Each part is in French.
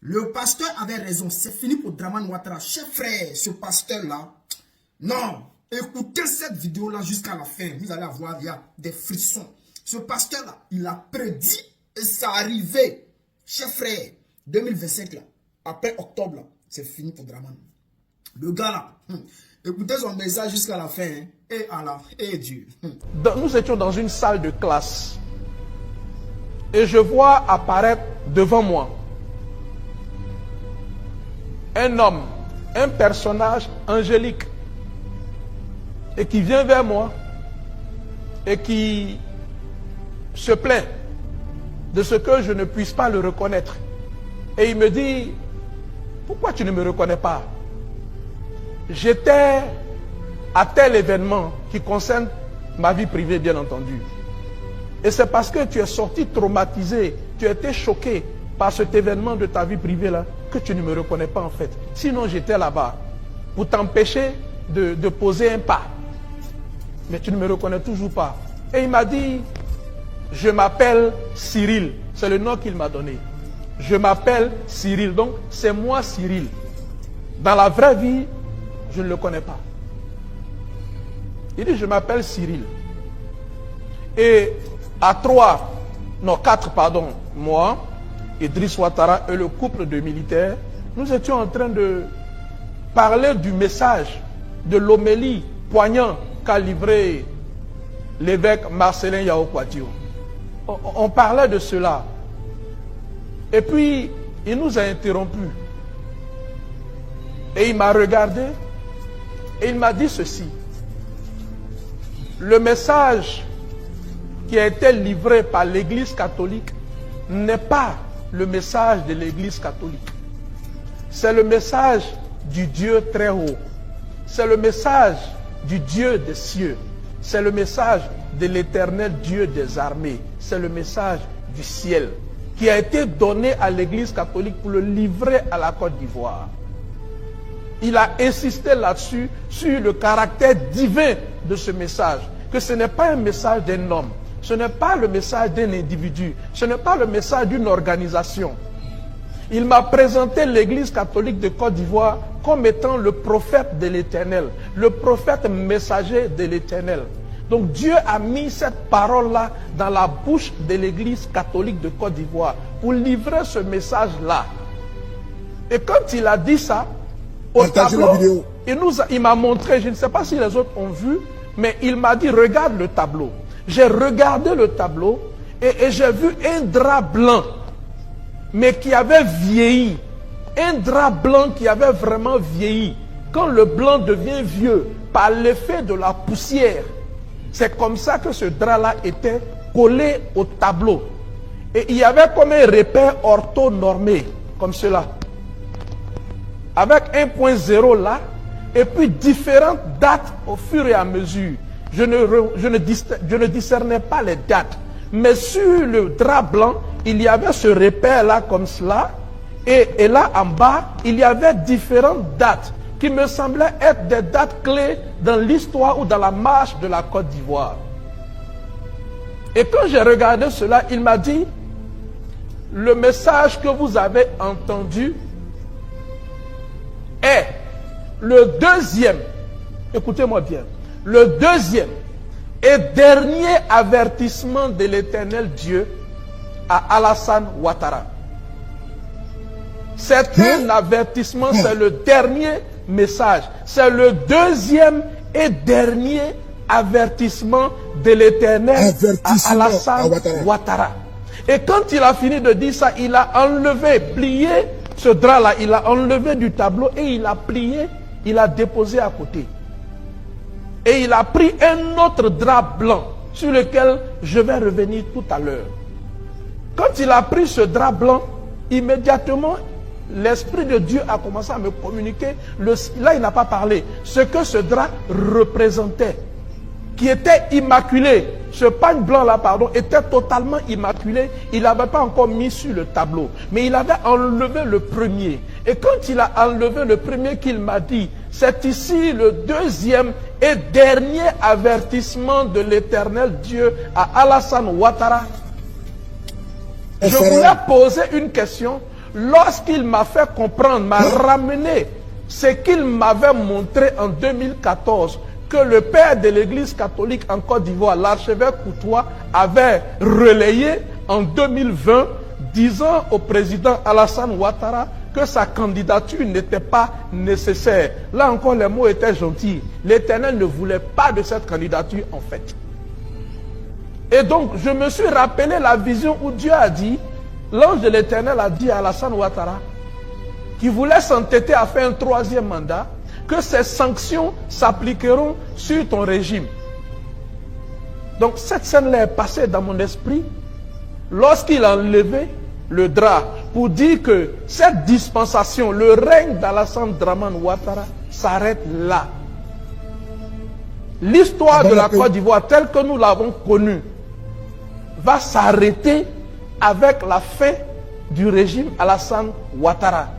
Le pasteur avait raison. C'est fini pour Draman Ouattara. Chers frères, ce pasteur-là, non. Écoutez cette vidéo-là jusqu'à la fin. Vous allez avoir, il y a des frissons. Ce pasteur-là, il a prédit et ça arrivé. Chers frères, 2025, là, après octobre, là, c'est fini pour Draman. Le gars là, écoutez son message jusqu'à la fin. Hein, et Allah, et Dieu. Nous étions dans une salle de classe. Et je vois apparaître devant moi un homme, un personnage angélique. Et qui vient vers moi et qui se plaint de ce que je ne puisse pas le reconnaître. Et il me dit, pourquoi tu ne me reconnais pas? J'étais à tel événement qui concerne ma vie privée, bien entendu. Et c'est parce que tu es sorti traumatisé, tu as été choqué par cet événement de ta vie privée là, que tu ne me reconnais pas en fait. Sinon j'étais là-bas pour t'empêcher de poser un pas. Mais tu ne me reconnais toujours pas. Et il m'a dit, je m'appelle Cyril. C'est le nom qu'il m'a donné. Je m'appelle Cyril. Donc, c'est moi Cyril. Dans la vraie vie, je ne le connais pas. Il dit, je m'appelle Cyril. Et à 4, moi, Idriss Ouattara et le couple de militaires, nous étions en train de parler du message, de l'homélie poignant qu'a livré l'évêque Marcelin Yao Kouadio. On parlait de cela. Et puis, il nous a interrompus. Et il m'a regardé et il m'a dit ceci. Le message qui a été livré par l'Église catholique n'est pas le message de l'Église catholique. C'est le message du Dieu très haut. C'est le message du Dieu des cieux. C'est le message de l'Éternel Dieu des armées. C'est le message du ciel qui a été donné à l'Église catholique pour le livrer à la Côte d'Ivoire. Il a insisté là-dessus, sur le caractère divin de ce message. Que ce n'est pas un message d'un homme. Ce n'est pas le message d'un individu. Ce n'est pas le message d'une organisation. Il m'a présenté l'Église catholique de Côte d'Ivoire comme étant le prophète de l'Éternel, le prophète messager de l'Éternel. Donc Dieu a mis cette parole-là dans la bouche de l'Église catholique de Côte d'Ivoire pour livrer ce message-là. Et quand il a dit ça, au tableau, il m'a montré, je ne sais pas si les autres ont vu, mais il m'a dit, regarde le tableau. J'ai regardé le tableau et j'ai vu un drap blanc, mais qui avait vieilli. Un drap blanc qui avait vraiment vieilli. Quand le blanc devient vieux, par l'effet de la poussière, c'est comme ça que ce drap-là était collé au tableau. Et il y avait comme un repère orthonormé, comme cela. Avec 1.0 là, et puis différentes dates au fur et à mesure. Je ne discernais pas les dates. Mais sur le drap blanc, il y avait ce repère-là comme cela. Et là en bas, il y avait différentes dates qui me semblaient être des dates clés dans l'histoire ou dans la marche de la Côte d'Ivoire. Et quand j'ai regardé cela, il m'a dit, le message que vous avez entendu est le deuxième, écoutez-moi bien, le deuxième et dernier avertissement de l'Éternel Dieu à Alassane Ouattara. C'est un avertissement, c'est le dernier message. C'est le deuxième et dernier avertissement de l'Éternel à Alassane Ouattara. Et quand il a fini de dire ça, il a enlevé, plié ce drap-là, il a enlevé du tableau et il a plié, il a déposé à côté. Et il a pris un autre drap blanc sur lequel je vais revenir tout à l'heure. Quand il a pris ce drap blanc, immédiatement, l'Esprit de Dieu a commencé à me communiquer, là il n'a pas parlé, ce que ce drap représentait, qui était immaculé. Ce pagne blanc là, était totalement immaculé. Il n'avait pas encore mis sur le tableau, mais il avait enlevé le premier. Et quand il a enlevé le premier, qu'il m'a dit, c'est ici le deuxième et dernier avertissement de l'Éternel Dieu à Alassane Ouattara. Je voulais poser une question. lorsqu'il m'a fait comprendre, m'a ramené ce qu'il m'avait montré en 2014, que le père de l'église catholique en Côte d'Ivoire, l'archevêque Courtois, avait relayé en 2020, disant au président Alassane Ouattara que sa candidature n'était pas nécessaire. Là encore, les mots étaient gentils. L'Éternel ne voulait pas de cette candidature en fait. Et donc, je me suis rappelé la vision où Dieu a dit, l'ange de l'Éternel a dit à Alassane Ouattara, qui voulait s'entêter à faire un 3e mandat, que ces sanctions s'appliqueront sur ton régime. Donc cette scène-là est passée dans mon esprit lorsqu'il a enlevé le drap pour dire que cette dispensation, le règne d'Alassane Dramane Ouattara s'arrête là. L'histoire de la Côte d'Ivoire telle que nous l'avons connue va s'arrêter avec la fin du régime Alassane Ouattara.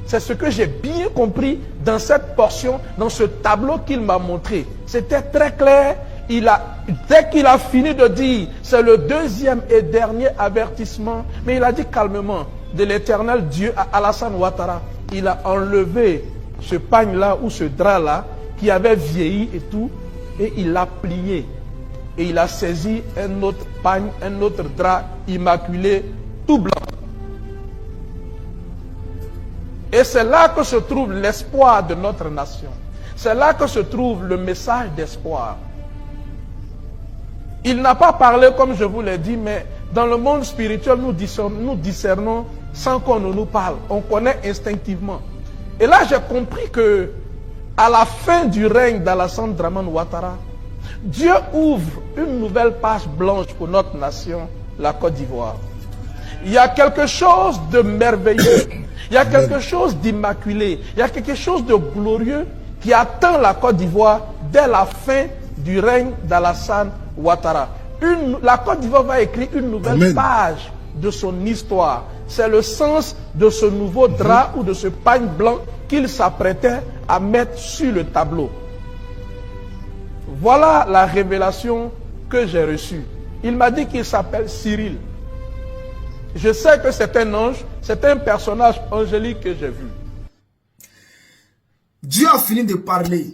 C'est ce que j'ai bien compris dans cette portion, dans ce tableau qu'il m'a montré. C'était très clair. Dès qu'il a fini de dire, c'est le 2e et dernier avertissement, mais il a dit calmement, de l'Éternel Dieu à Alassane Ouattara, il a enlevé ce pagne-là ou ce drap-là qui avait vieilli et tout, et il l'a plié. Et il a saisi un autre pagne, un autre drap immaculé, tout blanc. Et c'est là que se trouve l'espoir de notre nation. C'est là que se trouve le message d'espoir. Il n'a pas parlé comme je vous l'ai dit, mais dans le monde spirituel, nous discernons sans qu'on ne nous parle. On connaît instinctivement. Et là, j'ai compris que à la fin du règne d'Alassane Dramane Ouattara, Dieu ouvre une nouvelle page blanche pour notre nation, la Côte d'Ivoire. Il y a quelque chose de merveilleux. Il y a quelque chose d'immaculé, il y a quelque chose de glorieux qui attend la Côte d'Ivoire dès la fin du règne d'Alassane Ouattara. La Côte d'Ivoire va écrire une nouvelle page de son histoire. C'est le sens de ce nouveau drap ou de ce pagne blanc qu'il s'apprêtait à mettre sur le tableau. Voilà la révélation que j'ai reçue. Il m'a dit qu'il s'appelle Cyril. Je sais que c'est un ange, c'est un personnage angélique que j'ai vu. Dieu a fini de parler.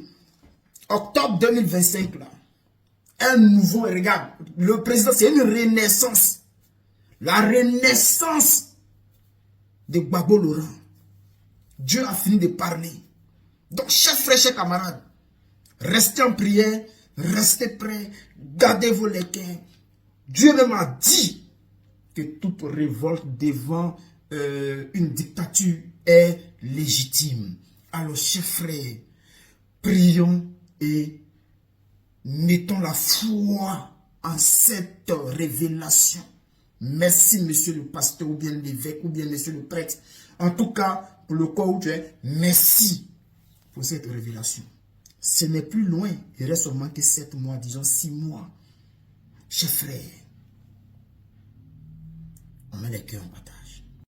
Octobre 2025, là. Un nouveau, regarde, le président, c'est une renaissance. La renaissance de Gbagbo Laurent. Dieu a fini de parler. Donc, chers frères, chers camarades, restez en prière, restez prêts, gardez vos léquins. Dieu même a dit que toute révolte devant une dictature est légitime. Alors, chers frères, prions et mettons la foi en cette révélation. Merci, monsieur le pasteur, ou bien l'évêque, ou bien monsieur le prêtre. En tout cas, pour le cas où tu es, merci pour cette révélation. Ce n'est plus loin, il reste seulement que 7 mois, disons 6 mois. Chers frères, on met les cœurs en bataille.